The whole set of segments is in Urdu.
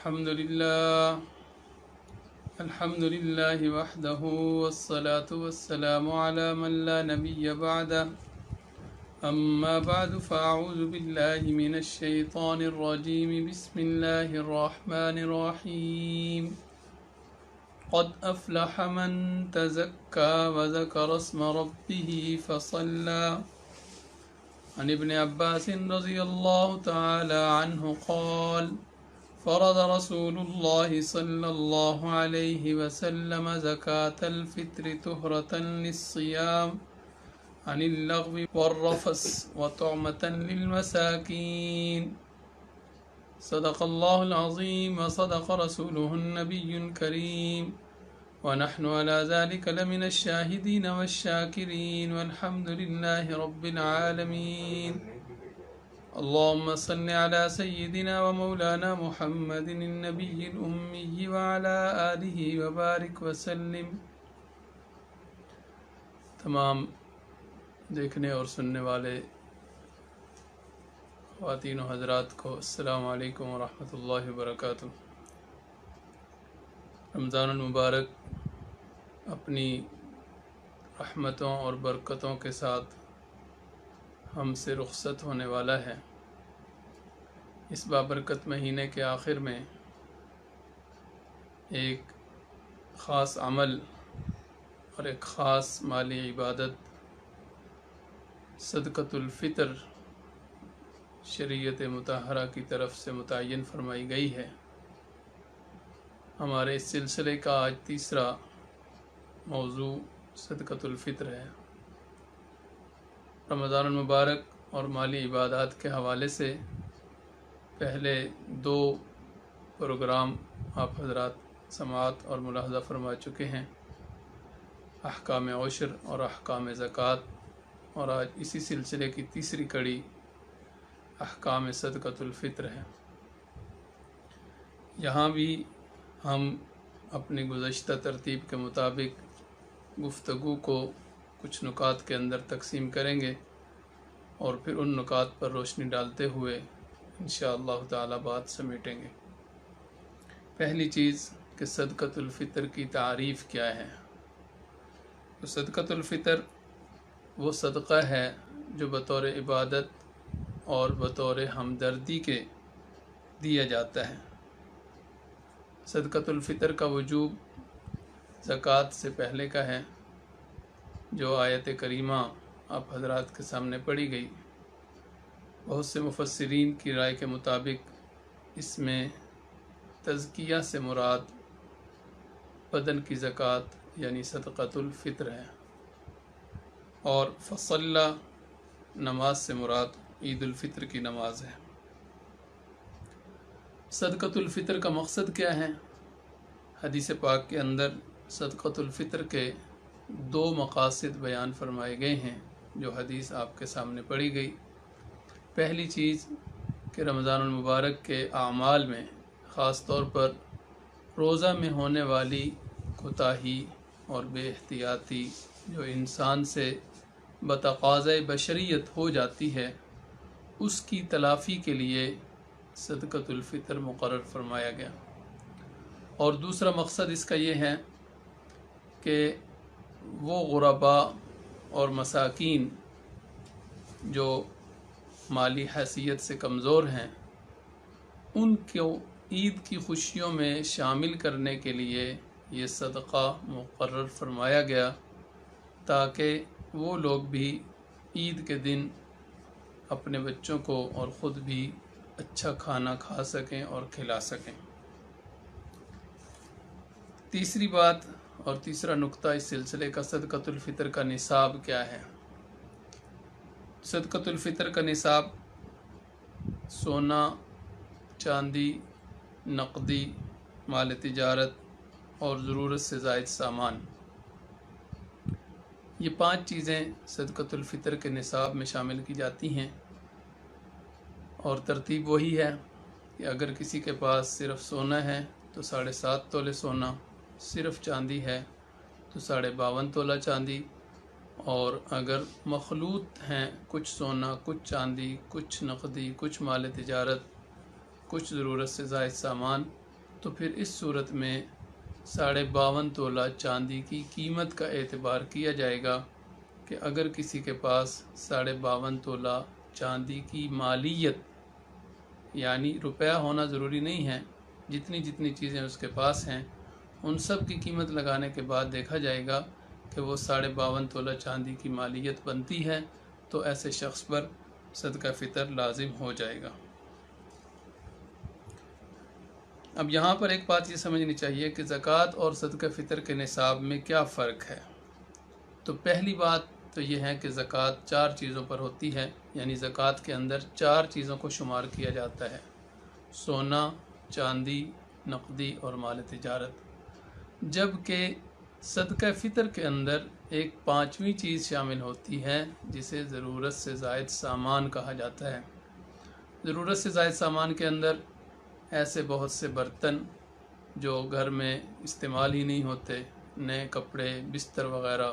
الحمد لله وحده والصلاة والسلام على من لا نبي بعده أما بعد فأعوذ بالله من الشيطان الرجيم بسم الله الرحمن الرحيم قد أفلح من تزكى وذكر اسم ربه فصلى عن ابن عباس رضي الله تعالى عنه قال فرض رسول الله صلى الله عليه وسلم زكاة الفطر طهرة للصيام عن اللغو والرفث وطعمة للمساكين صدق الله العظيم وصدق رسوله النبي الكريم ونحن على ذلك لمن الشاهدين والشاكرين والحمد لله رب العالمين اللهم صل على سيدنا ومولانا محمد النبي الأمي وعلى آله وبارك وسلم۔ تمام دیکھنے اور سننے والے خواتین و حضرات کو السلام علیکم ورحمۃ اللہ وبرکاتہ۔ رمضان المبارک اپنی رحمتوں اور برکتوں کے ساتھ ہم سے رخصت ہونے والا ہے۔ اس بابرکت مہینے کے آخر میں ایک خاص عمل اور ایک خاص مالی عبادت صدقۃ الفطر شریعت مطہرہ کی طرف سے متعین فرمائی گئی ہے۔ ہمارے اس سلسلے کا آج تیسرا موضوع صدقۃ الفطر ہے۔ رمضان المبارک اور مالی عبادات کے حوالے سے پہلے دو پروگرام آپ حضرات سماعت اور ملاحظہ فرما چکے ہیں، احکام عشر اور احکام زکوٰۃ، اور آج اسی سلسلے کی تیسری کڑی احکام صدقۃ الفطر ہے۔ یہاں بھی ہم اپنی گزشتہ ترتیب کے مطابق گفتگو کو کچھ نکات کے اندر تقسیم کریں گے اور پھر ان نکات پر روشنی ڈالتے ہوئے انشاءاللہ تعالی بات سمیٹیں گے۔ پہلی چیز کہ صدقۃ الفطر کی تعریف کیا ہے۔ تو صدقۃ الفطر وہ صدقہ ہے جو بطور عبادت اور بطور ہمدردی کے دیا جاتا ہے۔ صدقۃ الفطر کا وجوب زکوٰۃ سے پہلے کا ہے، جو آیت کریمہ آپ حضرات کے سامنے پڑھی گئی۔ بہت سے مفسرین کی رائے کے مطابق اس میں تزکیہ سے مراد بدن کی زکوٰۃ یعنی صدقۃ الفطر ہے، اور فصلہ نماز سے مراد عید الفطر کی نماز ہے۔ صدقۃ الفطر کا مقصد کیا ہے؟ حدیث پاک کے اندر صدقۃ الفطر کے دو مقاصد بیان فرمائے گئے ہیں، جو حدیث آپ کے سامنے پڑھی گئی۔ پہلی چیز کہ رمضان المبارک کے اعمال میں خاص طور پر روزہ میں ہونے والی کوتاہی اور بے احتیاطی جو انسان سے بتقاضۂ بشریت ہو جاتی ہے، اس کی تلافی کے لیے صدقۃ الفطر مقرر فرمایا گیا۔ اور دوسرا مقصد اس کا یہ ہے کہ وہ غرباء اور مساکین جو مالی حیثیت سے کمزور ہیں، ان کو عید کی خوشیوں میں شامل کرنے کے لیے یہ صدقہ مقرر فرمایا گیا، تاکہ وہ لوگ بھی عید کے دن اپنے بچوں کو اور خود بھی اچھا کھانا کھا سکیں اور کھلا سکیں۔ تیسری بات اور تیسرا نقطہ اس سلسلے کا صدقۃ الفطر کا نصاب کیا ہے۔ صدقۃ الفطر کا نصاب سونا، چاندی، نقدی، مال تجارت اور ضرورت سے زائد سامان، یہ 5 چیزیں صدقۃ الفطر کے نصاب میں شامل کی جاتی ہیں۔ اور ترتیب وہی ہے کہ اگر کسی کے پاس صرف سونا ہے تو 7.5 تولے سونا، صرف چاندی ہے تو 52.5 تولہ چاندی، اور اگر مخلوط ہیں کچھ سونا، کچھ چاندی، کچھ نقدی، کچھ مال تجارت، کچھ ضرورت سے زائد سامان، تو پھر اس صورت میں 52.5 تولہ چاندی کی قیمت کا اعتبار کیا جائے گا کہ اگر کسی کے پاس 52.5 تولہ چاندی کی مالیت، یعنی روپیہ ہونا ضروری نہیں ہے، جتنی چیزیں اس کے پاس ہیں ان سب کی قیمت لگانے کے بعد دیکھا جائے گا کہ وہ 52.5 تولہ چاندی کی مالیت بنتی ہے، تو ایسے شخص پر صدقہ فطر لازم ہو جائے گا۔ اب یہاں پر ایک بات یہ سمجھنی چاہیے کہ زکوٰۃ اور صدقہ فطر کے نصاب میں کیا فرق ہے۔ تو پہلی بات تو یہ ہے کہ زکوٰۃ 4 چیزوں پر ہوتی ہے، یعنی زکوٰۃ کے اندر 4 چیزوں کو شمار کیا جاتا ہے: سونا، چاندی، نقدی اور مال تجارت، جبکہ صدقہ فطر کے اندر ایک 5ویں چیز شامل ہوتی ہے جسے ضرورت سے زائد سامان کہا جاتا ہے۔ ضرورت سے زائد سامان کے اندر ایسے بہت سے برتن جو گھر میں استعمال ہی نہیں ہوتے، نئے کپڑے، بستر وغیرہ،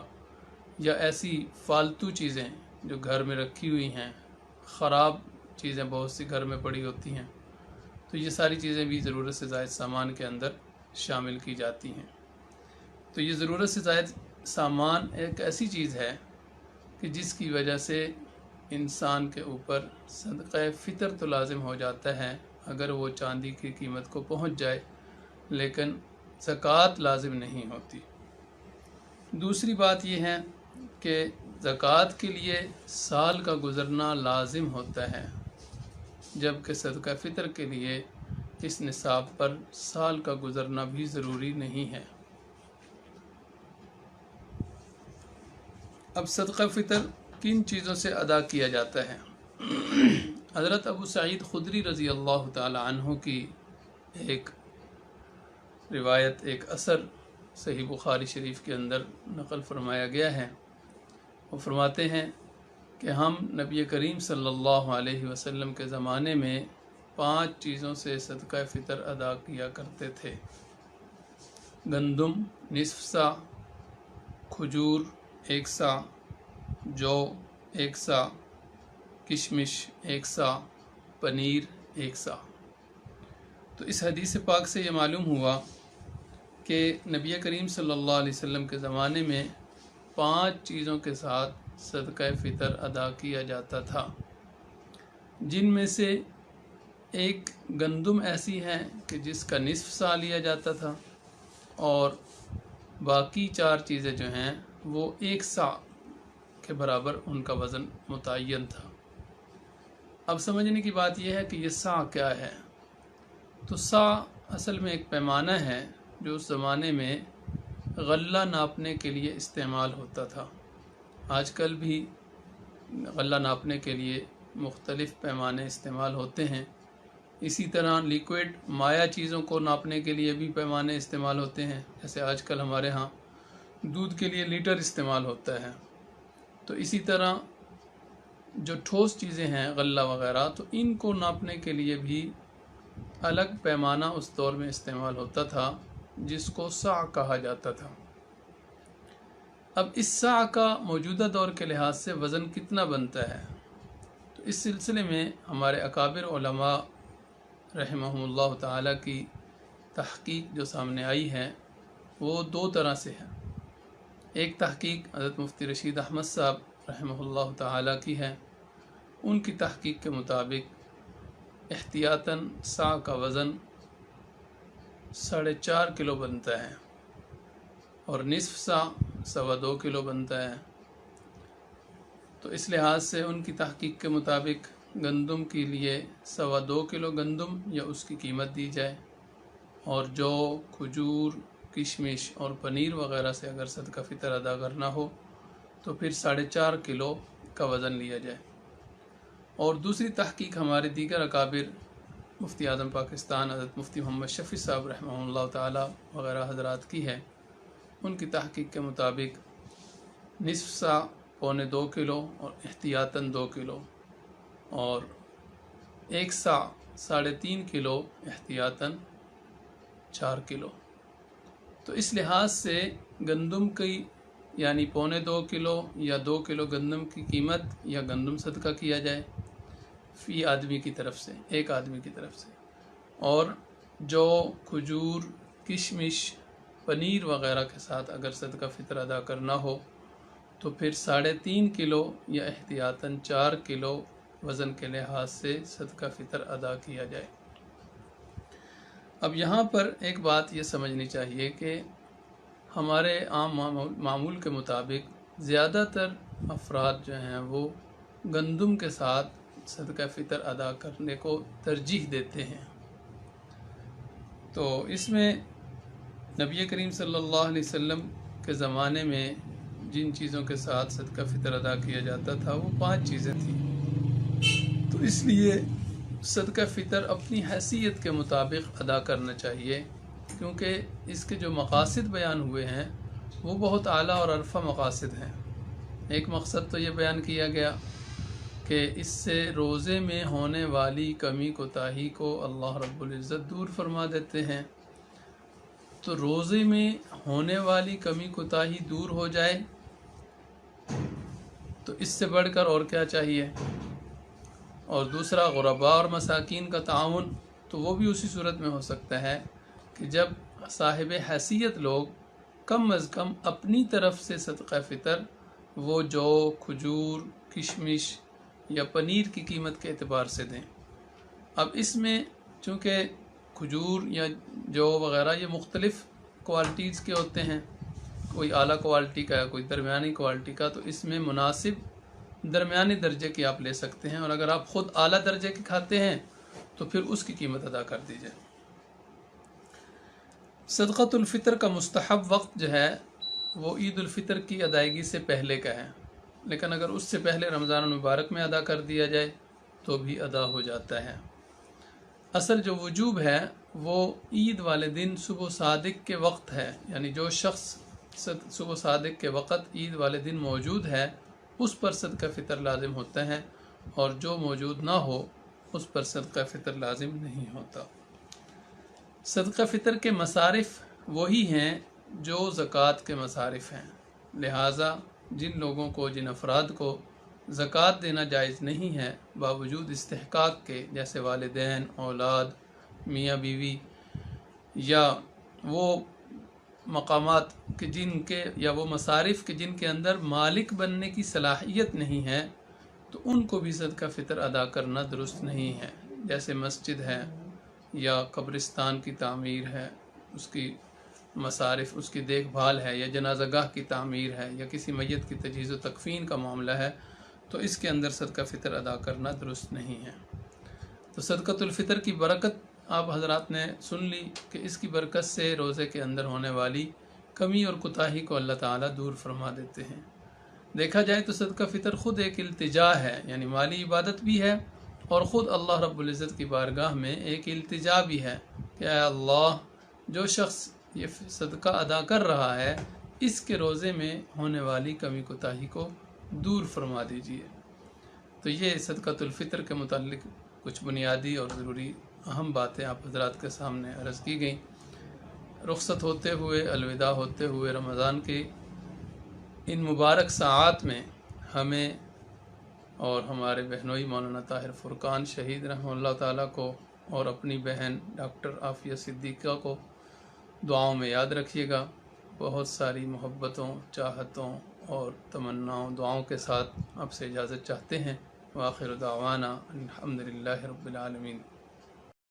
یا ایسی فالتو چیزیں جو گھر میں رکھی ہوئی ہیں، خراب چیزیں بہت سی گھر میں پڑی ہوتی ہیں، تو یہ ساری چیزیں بھی ضرورت سے زائد سامان کے اندر شامل کی جاتی ہیں۔ تو یہ ضرورت سے زائد سامان ایک ایسی چیز ہے کہ جس کی وجہ سے انسان کے اوپر صدقہ فطر تو لازم ہو جاتا ہے اگر وہ چاندی کی قیمت کو پہنچ جائے، لیکن زکوٰۃ لازم نہیں ہوتی۔ دوسری بات یہ ہے کہ زکوٰۃ کے لیے سال کا گزرنا لازم ہوتا ہے، جبکہ صدقہ فطر کے لیے اس نصاب پر سال کا گزرنا بھی ضروری نہیں ہے۔ اب صدقہ فطر کن چیزوں سے ادا کیا جاتا ہے؟ حضرت ابو سعید خدری رضی اللہ تعالی عنہ کی ایک روایت، ایک اثر صحیح بخاری شریف کے اندر نقل فرمایا گیا ہے۔ وہ فرماتے ہیں کہ ہم نبی کریم صلی اللہ علیہ وسلم کے زمانے میں 5 چیزوں سے صدقہ فطر ادا کیا کرتے تھے: گندم نصف سا، کھجور 1 سا، جو 1 سا، کشمش 1 سا، پنیر 1 سا۔ تو اس حدیث پاک سے یہ معلوم ہوا کہ نبی کریم صلی اللہ علیہ وسلم کے زمانے میں 5 چیزوں کے ساتھ صدقہ فطر ادا کیا جاتا تھا، جن میں سے ایک گندم ایسی ہے کہ جس کا نصف سا لیا جاتا تھا، اور باقی 4 چیزیں جو ہیں وہ 1 سا کے برابر ان کا وزن متعین تھا۔ اب سمجھنے کی بات یہ ہے کہ یہ سا کیا ہے۔ تو سا اصل میں ایک پیمانہ ہے جو اس زمانے میں غلہ ناپنے کے لیے استعمال ہوتا تھا۔ آج کل بھی غلہ ناپنے کے لیے مختلف پیمانے استعمال ہوتے ہیں۔ اسی طرح لیکوڈ مائع چیزوں کو ناپنے کے لیے بھی پیمانے استعمال ہوتے ہیں، جیسے آج کل ہمارے ہاں دودھ کے لیے لیٹر استعمال ہوتا ہے۔ تو اسی طرح جو ٹھوس چیزیں ہیں غلہ وغیرہ، تو ان کو ناپنے کے لیے بھی الگ پیمانہ اس دور میں استعمال ہوتا تھا جس کو سا کہا جاتا تھا۔ اب اس سا کا موجودہ دور کے لحاظ سے وزن کتنا بنتا ہے، تو اس سلسلے میں ہمارے اکابر علماء رحمہم اللہ تعالیٰ کی تحقیق جو سامنے آئی ہے وہ 2 طرح سے ہے۔ ایک تحقیق حضرت مفتی رشید احمد صاحب رحمہ اللہ تعالیٰ کی ہے۔ ان کی تحقیق کے مطابق احتیاطاً سا کا وزن 4.5 کلو بنتا ہے، اور نصف سا 2.25 کلو بنتا ہے۔ تو اس لحاظ سے ان کی تحقیق کے مطابق گندم کے لیے 2.25 کلو گندم یا اس کی قیمت دی جائے، اور جو کھجور، کشمش اور پنیر وغیرہ سے اگر صدقہ فطر ادا کرنا ہو تو پھر 4.5 کلو کا وزن لیا جائے۔ اور دوسری تحقیق ہمارے دیگر اکابر مفتی اعظم پاکستان حضرت مفتی محمد شفیع صاحب رحمہ اللہ تعالی وغیرہ حضرات کی ہے۔ ان کی تحقیق کے مطابق نصف سا 2.25 کلو اور احتیاطاً 2 کلو، اور 1 سا 3.5 کلو احتیاطاً 4 کلو۔ تو اس لحاظ سے گندم کی یعنی 2.25 کلو یا 2 کلو گندم کی قیمت یا گندم صدقہ کیا جائے فی آدمی کی طرف سے، ایک آدمی کی طرف سے، اور جو کھجور کشمش پنیر وغیرہ کے ساتھ اگر صدقہ فطر ادا کرنا ہو تو پھر 3.5 کلو یا احتیاطاً 4 کلو وزن کے لحاظ سے صدقہ فطر ادا کیا جائے۔ اب یہاں پر ایک بات یہ سمجھنی چاہیے کہ ہمارے عام معمول کے مطابق زیادہ تر افراد جو ہیں وہ گندم کے ساتھ صدقہ فطر ادا کرنے کو ترجیح دیتے ہیں۔ تو اس میں نبی کریم صلی اللہ علیہ وسلم کے زمانے میں جن چیزوں کے ساتھ صدقہ فطر ادا کیا جاتا تھا وہ 5 چیزیں تھیں، تو اس لیے صدقہ فطر اپنی حیثیت کے مطابق ادا کرنا چاہیے، کیونکہ اس کے جو مقاصد بیان ہوئے ہیں وہ بہت اعلیٰ اور عرفہ مقاصد ہیں۔ ایک مقصد تو یہ بیان کیا گیا کہ اس سے روزے میں ہونے والی کمی کوتاہی کو اللہ رب العزت دور فرما دیتے ہیں۔ تو روزے میں ہونے والی کمی کوتاہی دور ہو جائے تو اس سے بڑھ کر اور کیا چاہیے؟ اور دوسرا غرباء اور مساکین کا تعاون، تو وہ بھی اسی صورت میں ہو سکتا ہے کہ جب صاحب حیثیت لوگ کم از کم اپنی طرف سے صدقہ فطر وہ جو کھجور کشمش یا پنیر کی قیمت کے اعتبار سے دیں۔ اب اس میں چونکہ کھجور یا جو وغیرہ یہ مختلف کوالٹیز کے ہوتے ہیں، کوئی اعلیٰ کوالٹی کا ہے کوئی درمیانی کوالٹی کا، تو اس میں مناسب درمیانی درجے کی آپ لے سکتے ہیں، اور اگر آپ خود اعلیٰ درجے کی کھاتے ہیں تو پھر اس کی قیمت ادا کر دیجئے۔ صدقۃ الفطر کا مستحب وقت جو ہے وہ عید الفطر کی ادائیگی سے پہلے کا ہے، لیکن اگر اس سے پہلے رمضان المبارک میں ادا کر دیا جائے تو بھی ادا ہو جاتا ہے۔ اصل جو وجوب ہے وہ عید والے دن صبح صادق کے وقت ہے، یعنی جو شخص صبح صادق کے وقت عید والے دن موجود ہے اس پر صدقہ فطر لازم ہوتا ہے، اور جو موجود نہ ہو اس پر صدقہ فطر لازم نہیں ہوتا۔ صدقہ فطر کے مصارف وہی ہیں جو زکوٰۃ کے مصارف ہیں، لہٰذا جن لوگوں کو جن افراد کو زکوٰۃ دینا جائز نہیں ہے باوجود استحقاق کے، جیسے والدین، اولاد، میاں بیوی، یا وہ مقامات کہ جن کے یا وہ مصارف کہ جن کے اندر مالک بننے کی صلاحیت نہیں ہے، تو ان کو بھی صدقہ فطر ادا کرنا درست نہیں ہے، جیسے مسجد ہے یا قبرستان کی تعمیر ہے، اس کی مصارف، اس کی دیکھ بھال ہے، یا جنازہ گاہ کی تعمیر ہے، یا کسی میت کی تجہیز و تکفین کا معاملہ ہے، تو اس کے اندر صدقہ فطر ادا کرنا درست نہیں ہے۔ تو صدقۃ الفطر کی برکت آپ حضرات نے سن لی کہ اس کی برکت سے روزے کے اندر ہونے والی کمی اور کوتاہی کو اللہ تعالیٰ دور فرما دیتے ہیں۔ دیکھا جائے تو صدقہ فطر خود ایک التجا ہے، یعنی مالی عبادت بھی ہے، اور خود اللہ رب العزت کی بارگاہ میں ایک التجا بھی ہے کہ اے اللہ، جو شخص یہ صدقہ ادا کر رہا ہے اس کے روزے میں ہونے والی کمی کوتاہی کو دور فرما دیجیے۔ تو یہ صدقۃ الفطر کے متعلق کچھ بنیادی اور ضروری اہم باتیں آپ حضرات کے سامنے عرض کی گئیں۔ رخصت ہوتے ہوئے، الوداع ہوتے ہوئے رمضان کی ان مبارک ساعات میں ہمیں اور ہمارے بہنوئی مولانا طاہر فرقان شہید رحمہ اللہ تعالیٰ کو اور اپنی بہن ڈاکٹر عافیہ صدیقہ کو دعاؤں میں یاد رکھیے گا۔ بہت ساری محبتوں، چاہتوں اور تمناؤں، دعاؤں کے ساتھ آپ سے اجازت چاہتے ہیں۔ وآخر دعوانا الحمدللہ رب العالمین۔